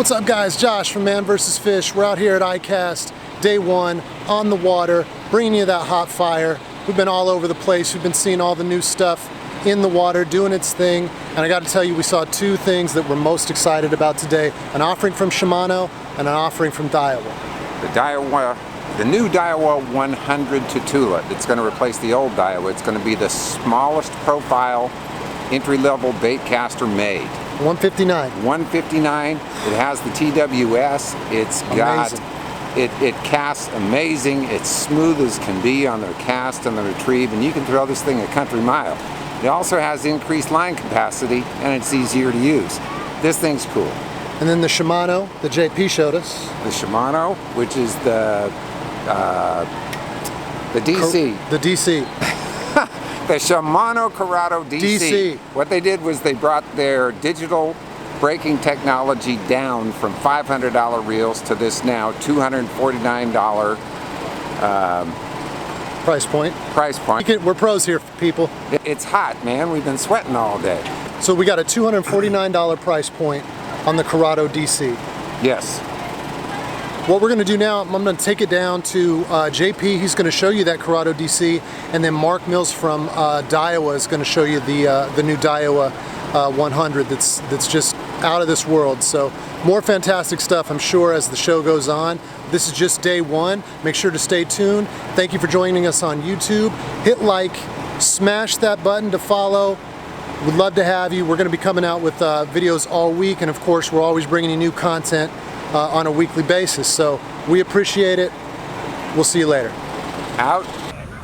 What's up guys, Josh from Man vs. Fish. We're out here at ICAST, day one, on the water, bringing you that hot fire. We've been all over the place, we've been seeing all the new stuff in the water, doing its thing, and I gotta tell you, we saw two things that we're most excited about today. An offering from Shimano and an offering from Daiwa. The new Daiwa 100 Tutula. It's gonna replace the old Daiwa. It's gonna be the smallest profile entry-level bait caster made. 159. 159. It has the TWS. It's got it casts amazing. It's smooth as can be on the cast and the retrieve, and you can throw this thing a country mile. It also has increased line capacity, and it's easier to use. This thing's cool. And then the Shimano, the JP showed us. The Shimano, which is the DC. The DC. The Shimano Corrado DC. What they did was they brought their digital braking technology down from $500 reels to this now $249 price point. We're pros here, people. It's hot, man. We've been sweating all day. So we got a $249 price point on the Corrado DC. Yes. What we're going to do now, I'm going to take it down to JP. He's going to show you that Corrado DC, and then Mark Mills from Daiwa is going to show you the new Daiwa 100 that's just out of this world. So more fantastic stuff, I'm sure, as the show goes on. This is just day one. Make sure to stay tuned. Thank you for joining us on YouTube. Hit like, smash that button to follow. We'd love to have you. We're going to be coming out with videos all week, and of course we're always bringing you new content on a weekly basis, so we appreciate it. We'll see you later. Out.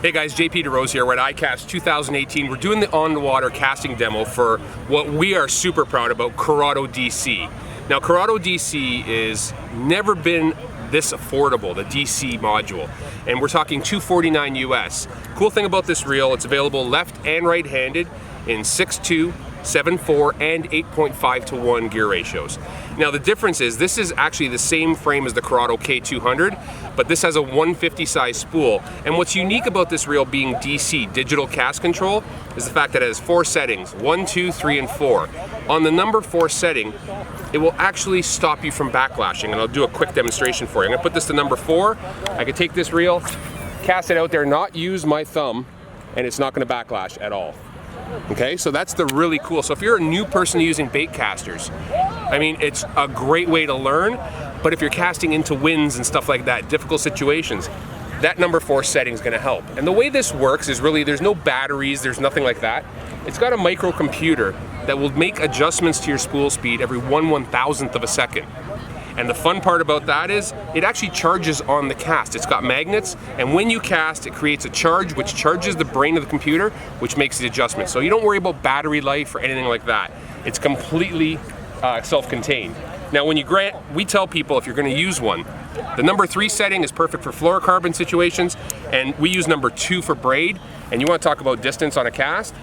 Hey guys, JP DeRose here. We're at ICAST 2018. We're doing the on-the-water casting demo for what we are super proud about, Corrado DC. Now, Corrado DC is never been this affordable, the DC module, and we're talking $249 US. Cool thing about this reel, it's available left and right-handed in 6.2, 7.4, and 8.5:1 gear ratios. Now the difference is this is actually the same frame as the Corrado K200, but this has a 150 size spool. And what's unique about this reel being DC, digital cast control, is the fact that it has 4 settings, 1, 2, 3, and 4. On the number 4 setting, it will actually stop you from backlashing, and I'll do a quick demonstration for you. I'm gonna put this to number 4. I can take this reel, cast it out there, not use my thumb, and it's not gonna backlash at all. Okay, so that's the really cool. So if you're a new person using bait casters, I mean, it's a great way to learn, but if you're casting into winds and stuff like that, difficult situations, that number 4 setting is gonna help. And the way this works is really, there's no batteries, there's nothing like that. It's got a microcomputer that will make adjustments to your spool speed every 1/1000th of a second. And the fun part about that is it actually charges on the cast. It's got magnets, and when you cast, it creates a charge which charges the brain of the computer, which makes the adjustment. So you don't worry about battery life or anything like that. It's completely self-contained. Now we tell people if you're gonna use one, the number 3 setting is perfect for fluorocarbon situations, and we use number 2 for braid. And you wanna talk about distance on a cast?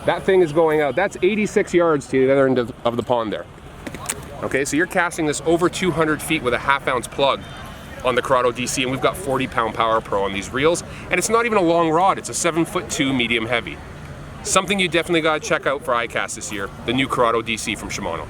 That thing is going out, that's 86 yards to the other end of the pond there. Okay, so you're casting this over 200 feet with a 1/2 ounce plug on the Corrado DC, and we've got 40-pound Power Pro on these reels, and it's not even a long rod, it's a 7'2" medium heavy. Something you definitely gotta check out for ICAST this year, the new Corrado DC from Shimano.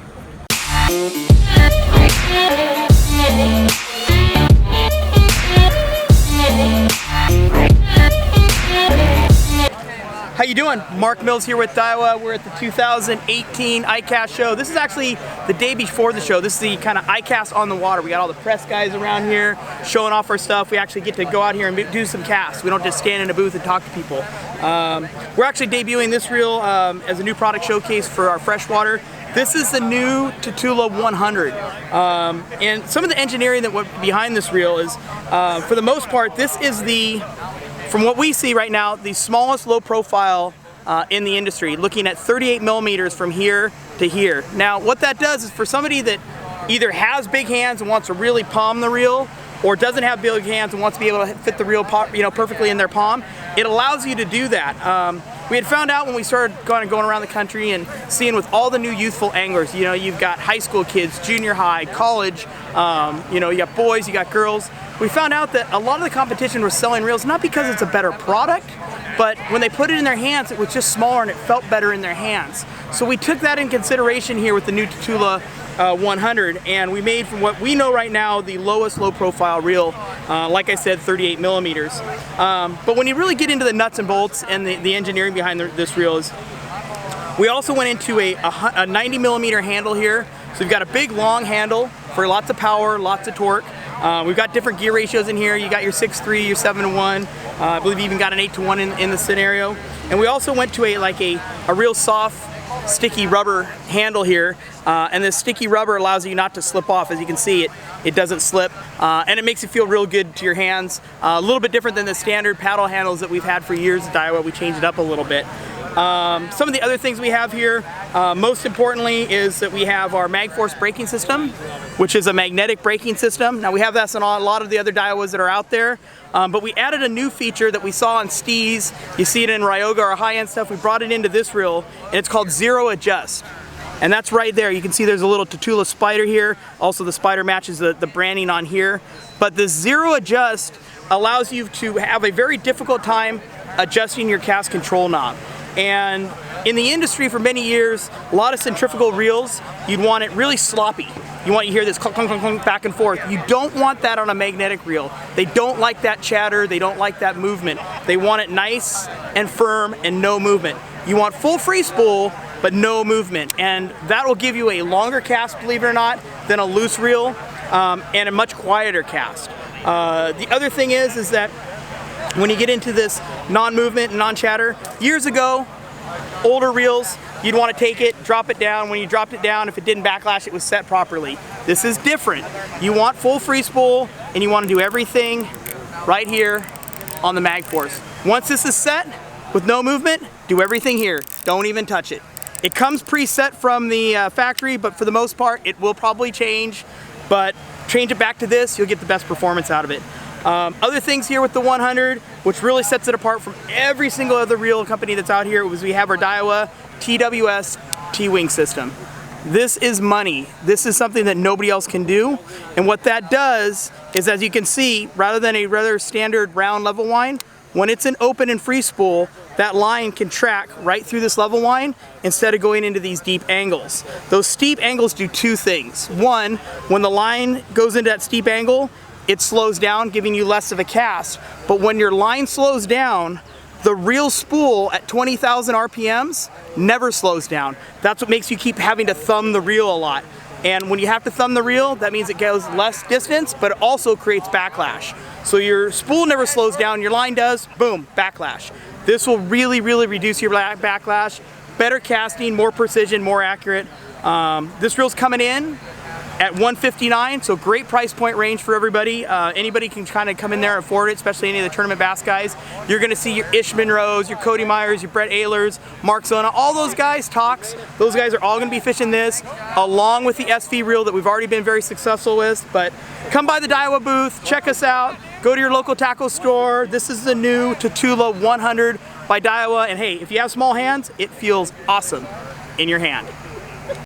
How you doing? Mark Mills here with Daiwa. We're at the 2018 ICAST show. This is actually the day before the show. This is the kind of ICAST on the water. We got all the press guys around here showing off our stuff. We actually get to go out here and do some casts. We don't just stand in a booth and talk to people. We're actually debuting this reel as a new product showcase for our freshwater. This is the new Tutula 100. And some of the engineering that went behind this reel is, for the most part, this is from what we see right now, the smallest low profile in the industry, looking at 38 millimeters from here to here. Now, what that does is for somebody that either has big hands and wants to really palm the reel, or doesn't have big hands and wants to be able to fit the reel perfectly in their palm, it allows you to do that. We had found out when we started going around the country and seeing with all the new youthful anglers, you know, you've got high school kids, junior high, college, you know, you got boys, you got girls. We found out that a lot of the competition was selling reels not because it's a better product, but when they put it in their hands, it was just smaller and it felt better in their hands. So we took that in consideration here with the new Tatula 100, and we made, from what we know right now, the lowest low profile reel, like I said, 38 millimeters. But when you really get into the nuts and bolts and the engineering behind this reel is, we also went into a 90 millimeter handle here. So we've got a big long handle for lots of power, lots of torque. We've got different gear ratios in here. You got your 6:3, your 7:1. I believe you even got an 8:1 in the scenario. And we also went to a real soft, sticky rubber handle here. And this sticky rubber allows you not to slip off. As you can see, it doesn't slip. And it makes it feel real good to your hands. A little bit different than the standard paddle handles that we've had for years at Daiwa. We changed it up a little bit. Some of the other things we have here, most importantly, is that we have our MagForce braking system, which is a magnetic braking system. Now we have this on a lot of the other Daiwas that are out there, but we added a new feature that we saw on Steez. You see it in Ryoga, our high-end stuff. We brought it into this reel, and it's called Zero Adjust. And that's right there. You can see there's a little Tatula spider here. Also the spider matches the branding on here. But the Zero Adjust allows you to have a very difficult time adjusting your cast control knob. And in the industry for many years, a lot of centrifugal reels, you'd want it really sloppy. You hear this clunk, clunk, clunk, clunk, back and forth. You don't want that on a magnetic reel. They don't like that chatter, they don't like that movement. They want it nice and firm and no movement. You want full free spool, but no movement. And that will give you a longer cast, believe it or not, than a loose reel, and a much quieter cast. The other thing is that when you get into this non-movement and non-chatter, years ago, older reels, you'd want to take it, drop it down. When you dropped it down, if it didn't backlash, it was set properly. This is different. You want full free spool, and you want to do everything right here on the MagForce. Once this is set with no movement, do everything here. Don't even touch it. It comes preset from the factory, but for the most part, it will probably change. But change it back to this, you'll get the best performance out of it. Other things here with the 100, which really sets it apart from every single other reel company that's out here, was we have our Daiwa TWS T-Wing system. This is money. This is something that nobody else can do. And what that does is, as you can see, rather than a rather standard round level line, when it's an open and free spool, that line can track right through this level line instead of going into these deep angles. Those steep angles do two things. One, when the line goes into that steep angle, it slows down, giving you less of a cast. But when your line slows down, the real spool at 20,000 RPMs never slows down. That's what makes you keep having to thumb the reel a lot. And when you have to thumb the reel, that means it goes less distance, but it also creates backlash. So your spool never slows down, your line does, boom, backlash. This will really, really reduce your backlash. Better casting, more precision, more accurate. This reel's coming in at $159, so great price point range for everybody. Anybody can kind of come in there and afford it, especially any of the tournament bass guys. You're going to see your Ish Monroes, your Cody Myers, your Brett Ehlers, Mark Zona, all those guys, Tox. Those guys are all going to be fishing this, along with the SV reel that we've already been very successful with. But come by the Daiwa booth, check us out, go to your local tackle store. This is the new Tatula 100 by Daiwa, and hey, if you have small hands, it feels awesome in your hand.